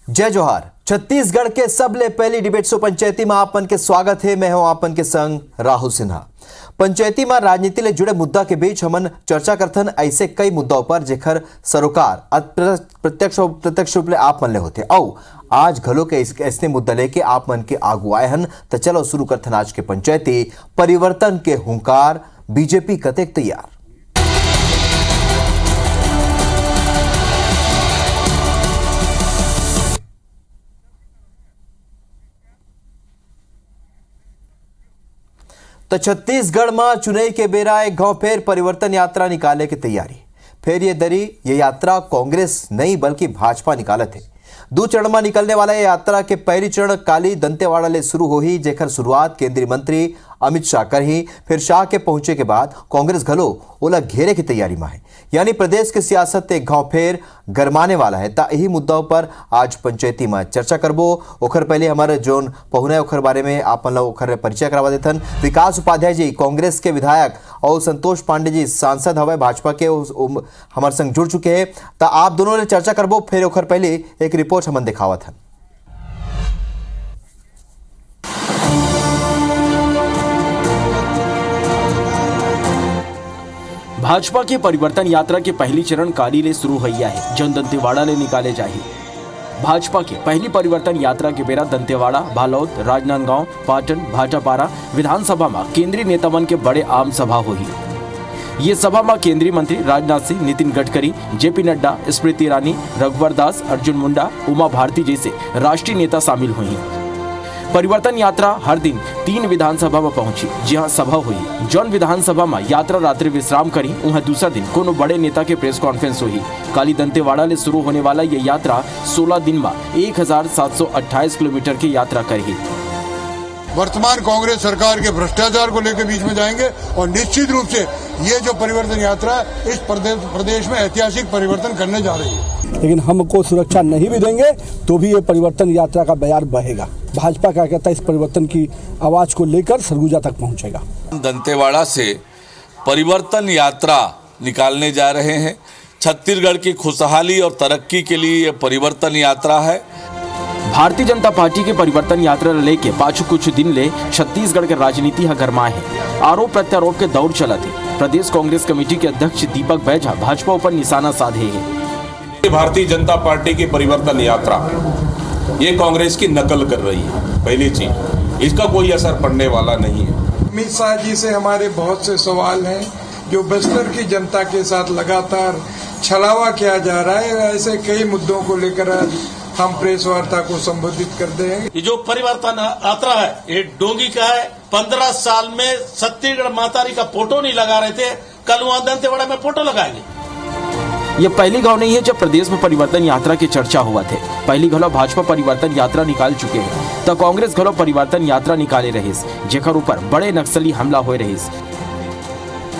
जय जोहार। छत्तीसगढ़ के सबले पहली डिबेट शो पंचायती में आपन के स्वागत है। मैं हूं आपन के संग राहुल सिन्हा। पंचायती में राजनीति ले जुड़े मुद्दा के बीच हमन चर्चा करथन ऐसे कई मुद्दाओं पर जेखर सरोकार प्रत्यक्ष रूप ले आप मन ले होते औ आज घलो के ऐसे मुद्दा लेके आप मन के आगू आए हन। तो चलो शुरू करथन आज के पंचायती। परिवर्तन के हुंकार, बीजेपी कतेक तैयार। तो छत्तीसगढ़ में चुनाई के बेरा एक गांव फिर परिवर्तन यात्रा निकाले की तैयारी। फिर ये यात्रा कांग्रेस नहीं बल्कि भाजपा निकालत है। दो चरण में निकलने वाला ये यात्रा के पहली चरण काली दंतेवाड़ा ले शुरू हो ही, जेकर शुरुआत केंद्रीय मंत्री अमित शाह कर ही। फिर शाह के पहुंचे के बाद कांग्रेस घलो ओला घेरे की तैयारी में है। यानी प्रदेश की सियासत एक घाव फेर गरमाने वाला है। ता यही मुद्दाओं पर आज पंचायती में चर्चा करबो। ओखर पहले हमारे जोन पहुना ओखर बारे में आप लोग ओखर परिचय करवा देथन। विकास उपाध्याय जी कांग्रेस के विधायक और संतोष पांडे जी सांसद हवे भाजपा के हमारे संग जुड़ चुके हैं। ता आप दोनों ने चर्चा करबो। फिर ओखर पहले एक रिपोर्ट हमन दिखावत हन। भाजपा की परिवर्तन यात्रा के पहली चरण काली ले शुरू हैया है, जन दंतेवाड़ा ले निकाले जाही। भाजपा की पहली परिवर्तन यात्रा के बेरा दंतेवाड़ा, बालोद, राजनांदगांव, पाटन, भाटापारा विधानसभा में केंद्रीय नेतामन के बड़े आम सभा हुई। ये सभा में केंद्रीय मंत्री राजनाथ सिंह, नितिन गडकरी, जेपी नड्डा, स्मृति ईरानी, रघुवर दास, अर्जुन मुंडा, उमा भारती जैसे राष्ट्रीय नेता शामिल हुई। परिवर्तन यात्रा हर दिन 3 विधानसभा में पहुंची, जहां सभा हुई। जौन विधानसभा में यात्रा रात्रि विश्राम करी, वहां दूसरा दिन कोनो बड़े नेता के प्रेस कॉन्फ्रेंस हुई। काली दंतेवाड़ा ले शुरू होने वाला ये यात्रा 16 दिन में 1728 किलोमीटर की यात्रा करी। वर्तमान कांग्रेस सरकार के भ्रष्टाचार को लेकर बीच में जाएंगे और निश्चित रूप से ये जो परिवर्तन यात्रा इस प्रदेश में ऐतिहासिक परिवर्तन करने जा रही है। लेकिन हमको सुरक्षा नहीं भी देंगे तो भी ये परिवर्तन यात्रा का बयार बहेगा। भाजपा क्या कहता है, इस परिवर्तन की आवाज को लेकर सरगुजा तक पहुंचेगा। दंतेवाड़ा से परिवर्तन यात्रा निकालने जा रहे हैं। छत्तीसगढ़ की खुशहाली और तरक्की के लिए ये परिवर्तन यात्रा है। भारतीय जनता पार्टी के परिवर्तन यात्रा लेके पाछू कुछ दिन ले छत्तीसगढ़ के राजनीति गरमा है। आरोप प्रत्यारोप के दौर चला थे। प्रदेश कांग्रेस कमेटी के अध्यक्ष दीपक बैझा भाजपा पर निशाना साधे है। भारतीय जनता पार्टी की परिवर्तन यात्रा ये कांग्रेस की नकल कर रही है। पहली चीज, इसका कोई असर पड़ने वाला नहीं है। अमित शाह जी से हमारे बहुत से सवाल हैं, जो बस्तर की जनता के साथ लगातार छलावा किया जा रहा है। ऐसे कई मुद्दों को लेकर हम प्रेस वार्ता को संबोधित कर देंगे। ये जो परिवर्तन यात्रा है ये डोंगी का है। 15 साल में छत्तीसगढ़ मातारी का फोटो नहीं लगा रहे थे, कल वहां दंतेवाड़ा में फोटो लगाएंगे। ये पहली गांव नहीं है जब प्रदेश में परिवर्तन यात्रा की चर्चा हुआ थे। पहली घलो भाजपा परिवर्तन यात्रा निकाल चुके हैं, तो कांग्रेस घलो परिवर्तन यात्रा निकाले रहीस, जेकर ऊपर बड़े नक्सली हमला हुए रहीस।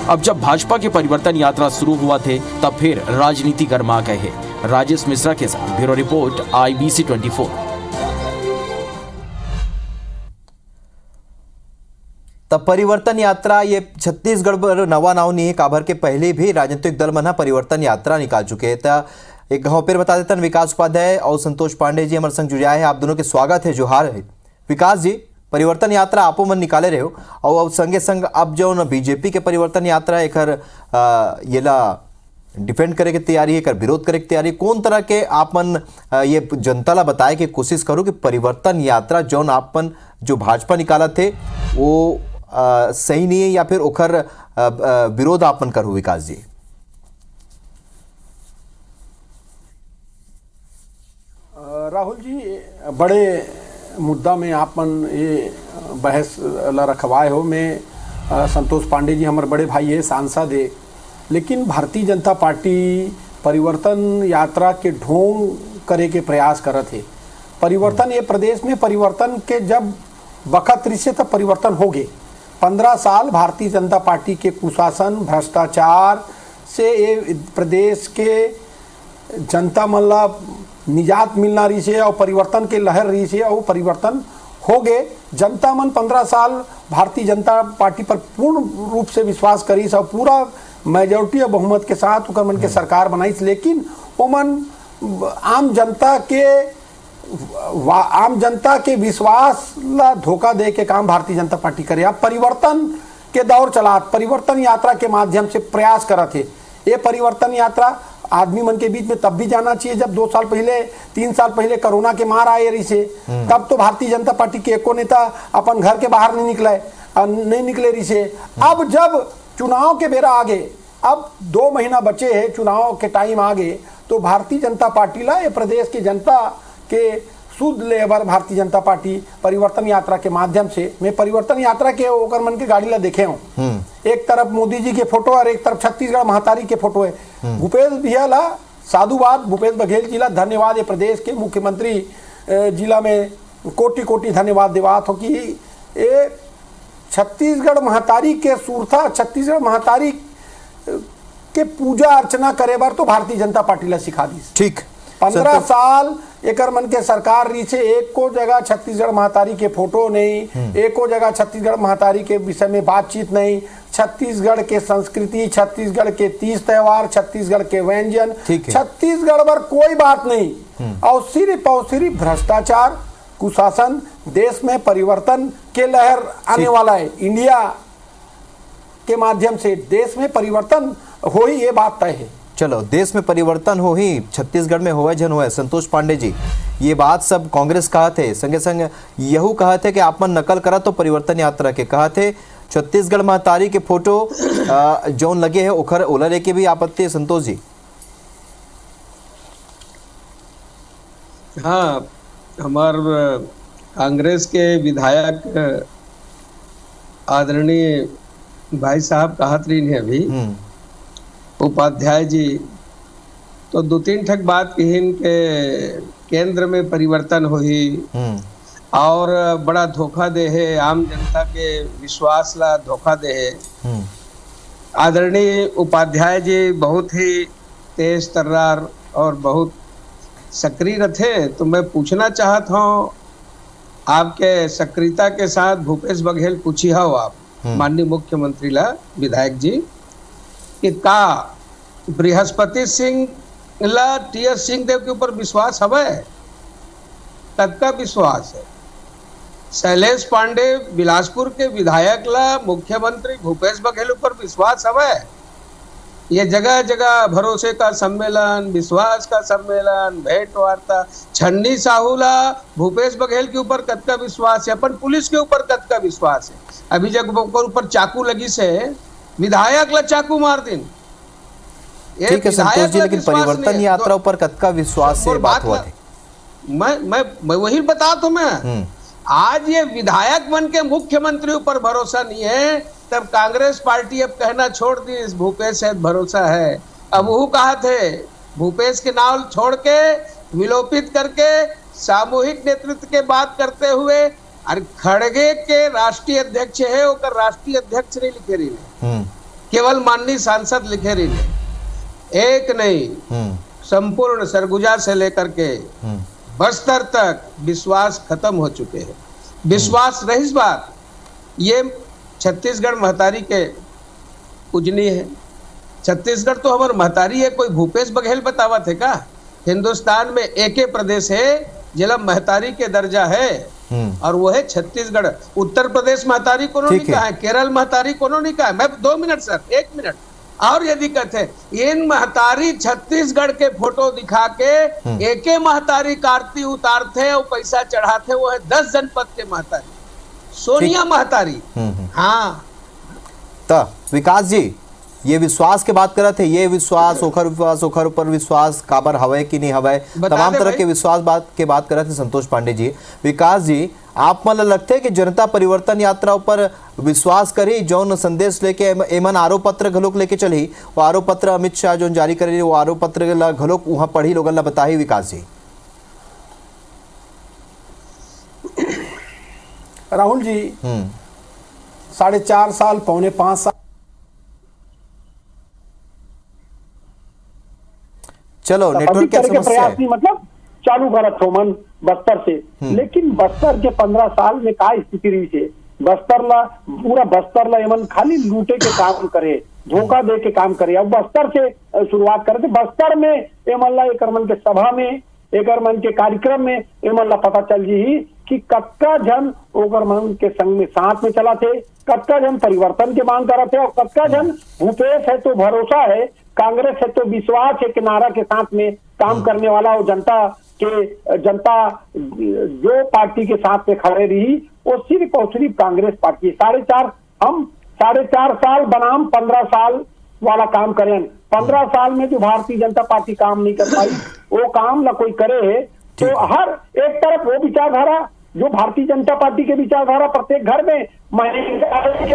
अब जब भाजपा की परिवर्तन यात्रा शुरू हुआ थे तब फिर राजनीति गरमा गए है। राजेश मिश्रा के साथ ब्यूरो रिपोर्ट IBC 24। तब परिवर्तन यात्रा ये छत्तीसगढ़ पर नवा नाव नहीं है। काभर के पहले भी राजनीतिक दल मन परिवर्तन यात्रा निकाल चुके हैं। एक गाँव फिर बता देता विकास उपाध्याय और संतोष पांडे जी हमारे संग जुड़ाए हैं। आप दोनों के स्वागत है, जोहार है। विकास जी, परिवर्तन यात्रा आपो मन निकाले रहे हो और संगे संग अब जो न बीजेपी के परिवर्तन यात्रा एक येला डिफेंड करे की तैयारी है, विरोध करे की तैयारी। कौन तरह के आप मन ये जनता ला बताए कि कोशिश करो कि परिवर्तन यात्रा जौन आपन जो भाजपा निकाला थे वो सही नहीं है या फिर ओखर विरोध आपन करो। विकास जी, राहुल जी, बड़े मुद्दा में आपन ये बहस ला रखवाए हो। मैं संतोष पांडे जी हमारे बड़े भाई है, सांसद है, लेकिन भारतीय जनता पार्टी परिवर्तन यात्रा के ढोंग करे के प्रयास करत है। परिवर्तन ये प्रदेश में परिवर्तन के जब वक्त रिश्ते तब परिवर्तन हो गए। 15 साल भारतीय जनता पार्टी के कुशासन भ्रष्टाचार से ये प्रदेश के जनता मन ला निजात मिलना रही है और परिवर्तन के लहर रही है और परिवर्तन हो गए। जनता मन 15 साल भारतीय जनता पार्टी पर पूर्ण रूप से विश्वास करी और पूरा मेजोरिटी और बहुमत के साथ ओकर मन के सरकार बनाईस, लेकिन ओमन आम जनता के विश्वास ला धोखा दे के काम भारतीय जनता पार्टी करे। अब परिवर्तन के दौर चला, परिवर्तन यात्रा के माध्यम से प्रयास करत है। ये परिवर्तन यात्रा आदमी मन के बीच में तब भी जाना चाहिए जब 2 साल पहले 3 साल पहले कोरोना के मार आए रही से, तब तो भारतीय जनता पार्टी के एको नेता अपन घर के बाहर नहीं निकले रही से। अब जब चुनाव के बेरा आगे, अब 2 महीना बचे हैं, चुनाव के टाइम आगे, तो भारतीय जनता पार्टी ला ये प्रदेश की जनता के सुध लेबर भारतीय जनता पार्टी परिवर्तन यात्रा के माध्यम से, मैं परिवर्तन यात्रा के ओकर मन के गाड़ी ला देखे हूँ। एक तरफ मोदी जी के फोटो और एक तरफ छत्तीसगढ़ महातारी के फोटो है। भूपेश भैया ला साधुवाद, भूपेश बघेल जी ला धन्यवाद, ये प्रदेश के मुख्यमंत्री जिला में कोटि कोटि धन्यवाद देवात हो कि ये छत्तीसगढ़ महातारी के सूरथा, छत्तीसगढ़ महातारी के पूजा अर्चना करे बार तो भारतीय जनता पार्टी ला सिखा दी। ठीक, 15 साल एकर मन के सरकार रही से एक को जगह छत्तीसगढ़ महातारी के फोटो नहीं, एक को जगह छत्तीसगढ़ महातारी के विषय में बातचीत नहीं, छत्तीसगढ़ के संस्कृति, छत्तीसगढ़ के तीज त्योहार, छत्तीसगढ़ के व्यंजन, छत्तीसगढ़ पर कोई बात नहीं। और सिर्फ भ्रष्टाचार, कुशासन, देश में परिवर्तन के लहर आने वाला है। इंडिया के माध्यम से देश में परिवर्तन हो ही, ये बात तय है। चलो, देश में परिवर्तन हो ही, छत्तीसगढ़ में होए जन होए। संतोष पांडे जी, ये बात सब कांग्रेस कहा थे, संगे संग यहू कहा थे कि आप मन नकल करा तो परिवर्तन यात्रा के कहा थे। छत्तीसगढ़ महातारी के फोटो जौन लगे है ओखर ओला लेके भी आपत्ति है। संतोष जी, हाँ, हमार कांग्रेस के विधायक आदरणीय भाई साहब कहत रही है अभी, उपाध्याय जी, तो 2-3 ठक बात कहिन के केंद्र में परिवर्तन होही और बड़ा धोखा दे है, आम जनता के विश्वास ला धोखा दे है। आदरणीय उपाध्याय जी बहुत ही तेज तर्रार और बहुत सक्रिय रहे, तो मैं पूछना चाहता हूँ आपके सक्रियता के साथ भूपेश बघेल पूछी हो आप माननीय मुख्यमंत्री ला विधायक जी कि का बृहस्पति सिंह ला टी.एस. सिंहदेव के ऊपर विश्वास हवे? तत्का विश्वास है। शैलेश पांडे बिलासपुर के विधायक ला मुख्यमंत्री भूपेश बघेल ऊपर विश्वास हवे? ये जगह जगह भरोसे का सम्मेलन, विश्वास का सम्मेलन, भेंट वार्ता, छन्नी साहू ला भूपेश बघेल के ऊपर कतका विश्वास है, अपन पुलिस के ऊपर कतका विश्वास है। अभी जब ऊपर चाकू लगी से विधायक ला चाकू मार दिन। ठीक है संतोष जी, लेकिन परिवर्तन यात्रा पर कतका विश्वास से बात हुआ है। मैं वही बता तो मैं आज ये विधायक बन के मुख्यमंत्री ऊपर भरोसा नहीं है, तब कांग्रेस पार्टी अब कहना छोड़ दी इस भूपेश से भरोसा है। अब वो कहा थे भूपेश के नाम छोड़ के विलोपित करके सामूहिक नेतृत्व के बात करते हुए, और खड़गे के राष्ट्रीय अध्यक्ष है ओकर राष्ट्रीय अध्यक्ष नहीं लिखे रही, केवल माननीय सांसद लिखे रही। एक नहीं, संपूर्ण सरगुजा से लेकर के बस्तर तक विश्वास खत्म हो चुके हैं। विश्वास रही बात, ये छत्तीसगढ़ महतारी के पूजनीय है। छत्तीसगढ़ तो हमारे महतारी है, कोई भूपेश बघेल बतावा थे का? हिंदुस्तान में एक ही प्रदेश है जिला महतारी के दर्जा है और वो है छत्तीसगढ़। उत्तर प्रदेश महतारी कोनो नहीं कहा है, केरल महतारी कोनो नहीं कहा है। मैं 2 मिनट सर, 1 मिनट और यदि कहते इन महतारी छत्तीसगढ़ के फोटो दिखा के एक महतारी कार्ती उतारते और पैसा चढ़ाते, वो है 10 जनपद के महतारी, सोनिया महतारी। हाँ, तो विकास जी, ये विश्वास के बात कर रहे थे, ये विश्वास ओखर ऊपर विश्वास काबर हवे कि नहीं हवे, तमाम तरह के विश्वास बात के बात कर रहे थे संतोष पांडे जी। विकास जी, आप मन लगते है कि जनता परिवर्तन यात्रा पर विश्वास करी, जौन संदेश लेके एमन आरोप पत्र घलोक लेके चली, वो आरोप पत्र अमित शाह जो जारी करे वो आरोप पत्र ला घलोक वहां पढ़ी लोगन ला बताही। विकास जी, राहुल जी 4.5 साल, 4.25 साल, चलो नेटवर्क की समस्या है, मतलब चालू करत हो मन बस्तर से, लेकिन बस्तर के 15 साल में का स्थिति रही है? पूरा बस्तर ला एमन खाली लूटे के काम करे, धोखा दे के काम करे। अब बस्तर से शुरुआत करते, बस्तर में एमन ला एक मन के सभा में, एक मन के कार्यक्रम में एमन ला पता चल जी कि कत्का जन ओकर मन के संग में साथ में चला थे, कत्का जन परिवर्तन के मांग करा थे, और कत्का जन भूपेश है तो भरोसा है, कांग्रेस है तो विश्वास है के नारा के साथ में काम करने वाला और जनता जो पार्टी के साथ में खड़े रही वो सिर्फ और सिर्फ कांग्रेस पार्टी। 4.5 साल बनाम 15 साल वाला काम करें। 15 साल में जो भारतीय जनता पार्टी काम नहीं कर पाई वो काम ना कोई करे है। तो हर एक तरफ वो विचारधारा जो भारतीय जनता पार्टी के विचारधारा, प्रत्येक घर में महंगाई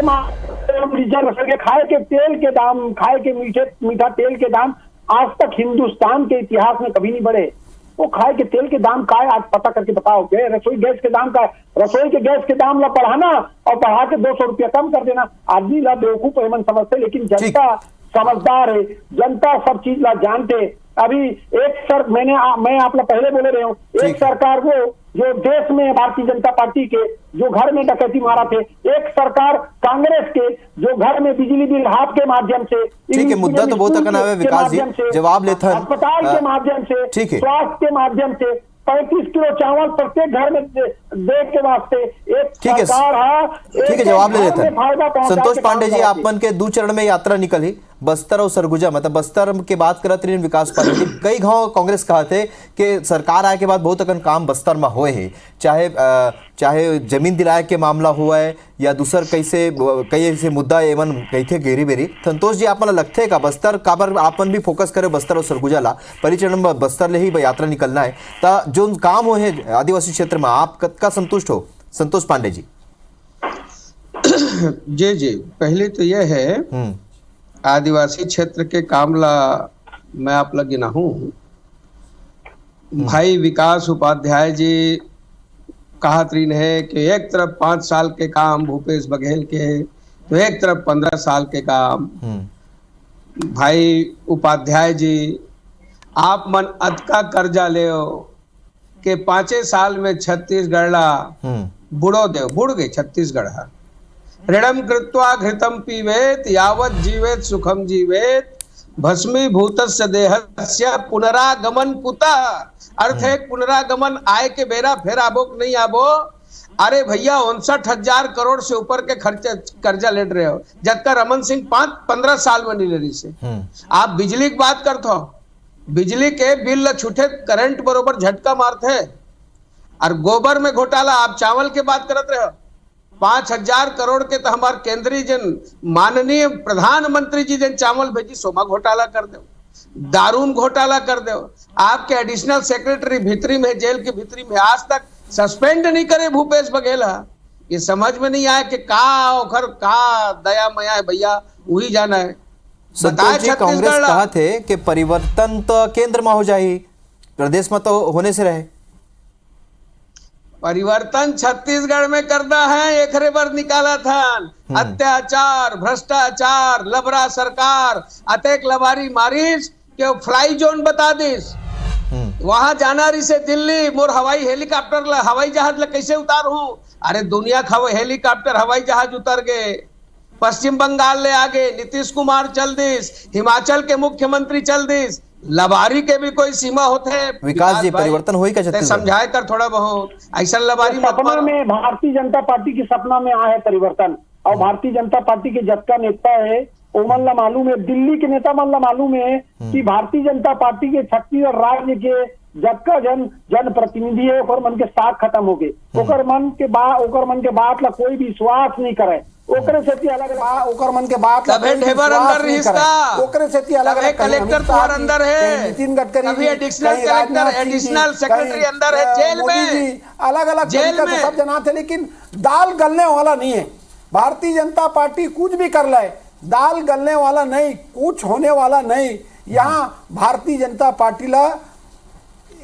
के खाए के तेल के दाम, खाए के मीठा तेल के दाम आज तक हिंदुस्तान के इतिहास में कभी नहीं बढ़े। वो खाए के तेल के दाम का है, आज पता करके बताओ के रसोई गैस के दाम का, रसोई के गैस के दाम ला बढ़ाना और बढ़ा के 200 रुपया कम कर देना। आदमी ला बेवकूफ एमन समझते, लेकिन जनता समझदार है, जनता सब चीज ला जानते। अभी मैं आप लोग पहले बोले रहे हूँ, एक सरकार वो जो देश में भारतीय जनता पार्टी के जो घर में डकैती मारा थे, एक सरकार कांग्रेस के जो घर में बिजली बिल हाफ के माध्यम से, ठीक है, मुद्दा तो बहुत अकन है विकास जी, जवाब लेता है अस्पताल के माध्यम से, स्वास्थ्य के माध्यम से 35 किलो चावल प्रत्येक घर में दे के वास्ते एक सरकार है। ठीक है, जवाब ले लेते हैं। संतोष पांडे जी, आपन के 2 चरण में यात्रा निकली बस्तर और सरगुजा, मतलब बस्तर के बात करत रही विकास पार्टी, कई गांव कांग्रेस कहा थे कि सरकार आए के बाद बहुत अकन काम बस्तर में हुए है, चाहे जमीन दिलाए के मामला हुआ है या दूसर कई ऐसे मुद्दा एवं कही थे घेरी बेरी। संतोष जी, आप लगते का बस्तर काबर आपन भी फोकस करे बस्तर और सरगुजा ला, पहली चरण में बस्तर ले ही यात्रा निकलना है, तो जो काम हो है आदिवासी क्षेत्र में आप कतका संतुष्ट हो? संतोष पांडे जी। जी, पहले तो यह है आदिवासी क्षेत्र के काम ला मैं आप लगे ना हूँ। भाई विकास उपाध्याय जी कहा तीन है कि एक तरफ 5 साल के काम भूपेश बघेल के, तो एक तरफ 15 साल के काम। भाई उपाध्याय जी, आप मन अतका कर्जा ले के 5 साल में छत्तीसगढ़ ला बुड़ गए छत्तीसगढ़। ऋणम कृत्वा घृतम पीवेत यावत जीवेत सुखम जीवेत भस्मीभूतस्य देहस्य पुनरागमन कुतः। अर्थ है पुनरागमन आए के बेरा फिर आबो नहीं आबो। अरे भैया 59,000 करोड़ से ऊपर के कर्जा ले रहे हो, जबकि रमन सिंह 15 साल में नहीं ले रही से। आप बिजली की बात करते हो, बिजली के बिल छूटे करंट बरोबर झटका मारते है। और गोबर में घोटाला, आप चावल के बात करते रहे हो। 5,000 करोड़ के तो हमारे केंद्रीय जन माननीय प्रधानमंत्री जी जन चावल भेजी, सोमा घोटाला कर दो, दारून घोटाला कर दो। आपके एडिशनल सेक्रेटरी भीतरी में, जेल के भीतरी में आज तक सस्पेंड नहीं करे भूपेश बघेल। ये समझ में नहीं आया कि का दया मया है भैया, वही जाना है। कांग्रेस कहा थे कि परिवर्तन तो केंद्र में हो जाए, प्रदेश में तो होने से रहे। परिवर्तन छत्तीसगढ़ में करना है, एक बार निकाला था। अत्याचार, भ्रष्टाचार, लबरा सरकार, अतेक लबारी मारिस के फ्लाई जोन बता दिस। वहां जाना रही से दिल्ली, मोर हवाई हेलीकॉप्टर हवाई जहाज ला कैसे उतार हूं? अरे दुनिया का हेलीकॉप्टर हवाई जहाज उतर गए। पश्चिम बंगाल ले आगे नीतीश कुमार चल दिस, हिमाचल के मुख्यमंत्री चल दिस। लबारी के भी कोई सीमा होते हैं। विकास जी, परिवर्तन होई का छत्तीसगढ़ समझाए कर थोड़ा बहुत ऐसा लबारी सपना में भारतीय जनता पार्टी के सपना में आया है परिवर्तन। और भारतीय जनता पार्टी के जत्का नेता है ओमन ला मालूम है, दिल्ली के नेता मन ला मालूम है कि भारतीय जनता पार्टी के छत्तीसगढ़ राज्य के जत्का जन प्रतिनिधि है ओकर मन के साथ खत्म हो गए। ओकर मन के बात ला कोई विश्वास नहीं करे। ओकरे से अलग ओकर मन के बात कभी ढेबर अंदर रिश्ता, ओकरे से अलग कलेक्टर तुम्हारे अंदर है, नितिन गडकरी कभी एडिशनल कलेक्टर, एडिशनल सेक्रेटरी अंदर है, जेल में, अलग अलग जेल में सब जना थे, लेकिन दाल गलने वाला नहीं है। भारतीय जनता पार्टी कुछ भी कर ले, दाल गलने वाला नहीं, कुछ होने वाला नहीं। यहाँ भारतीय जनता पार्टी ला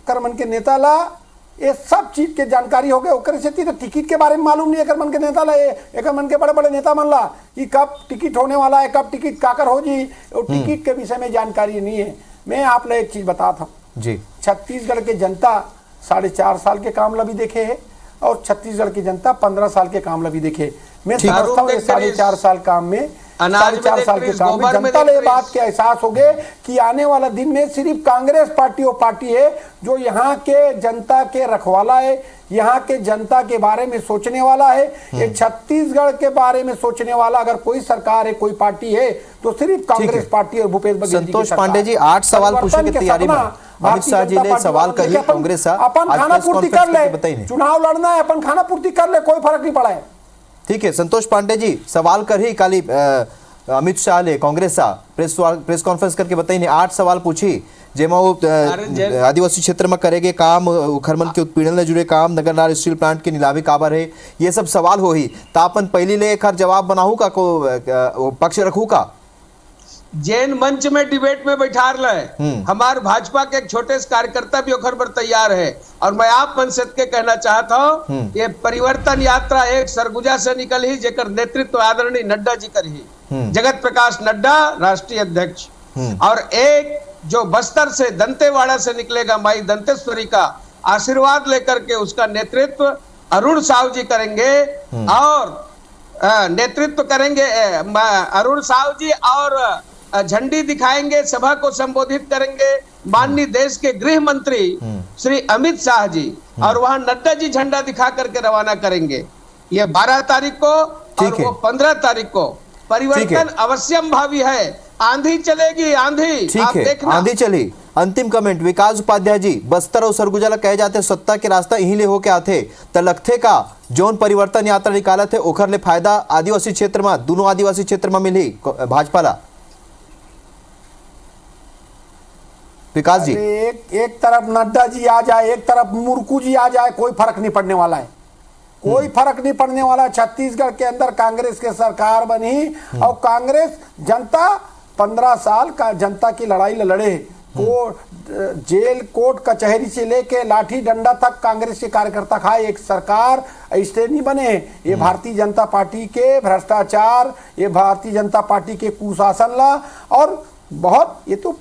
कर मन के नेता ला ये सब चीज के जानकारी हो गए। ओकरे से तो टिकट के बारे में मालूम नहीं है मन के नेता ला, एक मन के बड़े बड़े नेता मन ला कि कब टिकट होने वाला है, कब टिकट काकर हो जी, और टिकट के विषय में जानकारी नहीं है। मैं आप लोग एक चीज बताता हूँ जी, छत्तीसगढ़ के जनता 4.5 साल के कामयाबी देखे है और छत्तीसगढ़ की जनता 15 साल के कामयाबी देखे। मैं ठीक। समझता हूँ 4.5 साल काम में, अनाज में 4.5 साल के देखिए, काम में गोबर में जनता को ये देखिए। बात के एहसास हो गए कि आने वाला दिन में सिर्फ कांग्रेस पार्टी वो पार्टी है जो यहाँ के जनता के रखवाला है, यहाँ के जनता के बारे में सोचने वाला है। ये छत्तीसगढ़ के बारे में सोचने वाला अगर कोई सरकार है, कोई पार्टी है तो सिर्फ कांग्रेस पार्टी और भूपेश बघेल जी की संतोष सरकार। पांडे जी 8 सवाल पूछने की तैयारी में अमित शाह जी ने सवाल कही कांग्रेस अपन खाना पूर्ति कर ले, चुनाव लड़ना है, अपन खाना पूर्ति कर ले, कोई फर्क नहीं पड़ा है। ठीक है संतोष पांडे जी सवाल कर ही काली अमित शाह ले कांग्रेस प्रेस कॉन्फ्रेंस करके बताई नहीं 8 सवाल पूछी जेमा वो आदिवासी क्षेत्र में करेगे काम, खरमन के उत्पीड़न से जुड़े काम, नगरनार स्टील प्लांट के नीलामी काबर है, ये सब सवाल हो ही तापन पहली ले एक हर जवाब बनाऊ का को पक्ष रखू का जैन मंच में डिबेट में बैठा रहे हमारे भाजपा के एक छोटे से कार्यकर्ता भी ओखर पर तैयार है। और मैं आप मनसद के कहना चाहता हूँ ये परिवर्तन यात्रा एक सरगुजा से निकल ही जेकर नेतृत्व आदरणीय नड्डा जी कर ही, जगत प्रकाश नड्डा राष्ट्रीय अध्यक्ष, और एक जो बस्तर से दंतेवाड़ा से निकलेगा माई दंतेश्वरी का आशीर्वाद लेकर के उसका नेतृत्व अरुण साहू जी करेंगे और नेतृत्व करेंगे अरुण साहू जी और झंडी दिखाएंगे, सभा को संबोधित करेंगे माननीय देश के गृह मंत्री श्री अमित शाह जी, और वहां नड्डा जी झंडा दिखा करके रवाना करेंगे। ये 12 तारीख को और वो 15 तारीख को परिवर्तन अवश्यम भावी है। आंधी चलेगी, आंधी ठीक है, आंधी चली। अंतिम कमेंट विकास उपाध्याय जी बस्तर और सरगुजा कहे जाते सत्ता के रास्ता यही ले होके आते तलखथे का जौन परिवर्तन यात्रा निकाला थे ओखर ले फायदा आदिवासी क्षेत्र में, दोनों आदिवासी क्षेत्र में मिली भाजपा ला। विकास जी एक तरफ नड्डा जी आ जाए, एक तरफ मुर्कू जी आ जाए, कोई फर्क नहीं पड़ने वाला है, कोई फर्क नहीं पड़ने वाला। छत्तीसगढ़ के अंदर कांग्रेस की सरकार बनी और कांग्रेस जनता 15 साल का जनता की लड़ाई लड़े, जेल कोर्ट कचहरी से लेके लाठी डंडा तक कांग्रेस के कार्यकर्ता खाए। एक सरकार ऐसे नहीं बने, ये भारतीय जनता पार्टी के भ्रष्टाचार, ये भारतीय जनता पार्टी के कुशासन ला, और बहुत ये तो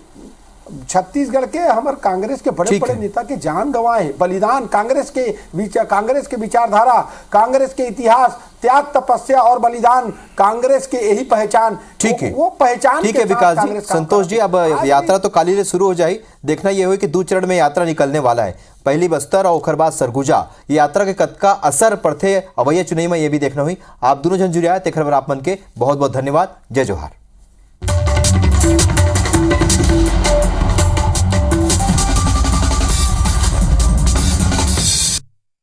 छत्तीसगढ़ के हमारे कांग्रेस के बड़े बड़े नेता के जान गंवाए, बलिदान, कांग्रेस के विचारधारा, कांग्रेस के इतिहास, त्याग तपस्या और बलिदान कांग्रेस के यही पहचान। ठीक है, वो पहचान। ठीक है विकास जी। संतोष जी अब यात्रा तो काली से शुरू हो जाए, देखना यह हो कि 2 चरण में यात्रा निकलने वाला है, पहली बस्तर और ओखर बाद सरगुजा। यात्रा के कतका असर पड़ते अवैया चुनाव में ये भी देखना हुई। आप दोनों जन जुड़े आए तेखर बर आप मन के बहुत बहुत धन्यवाद। जय जोहार।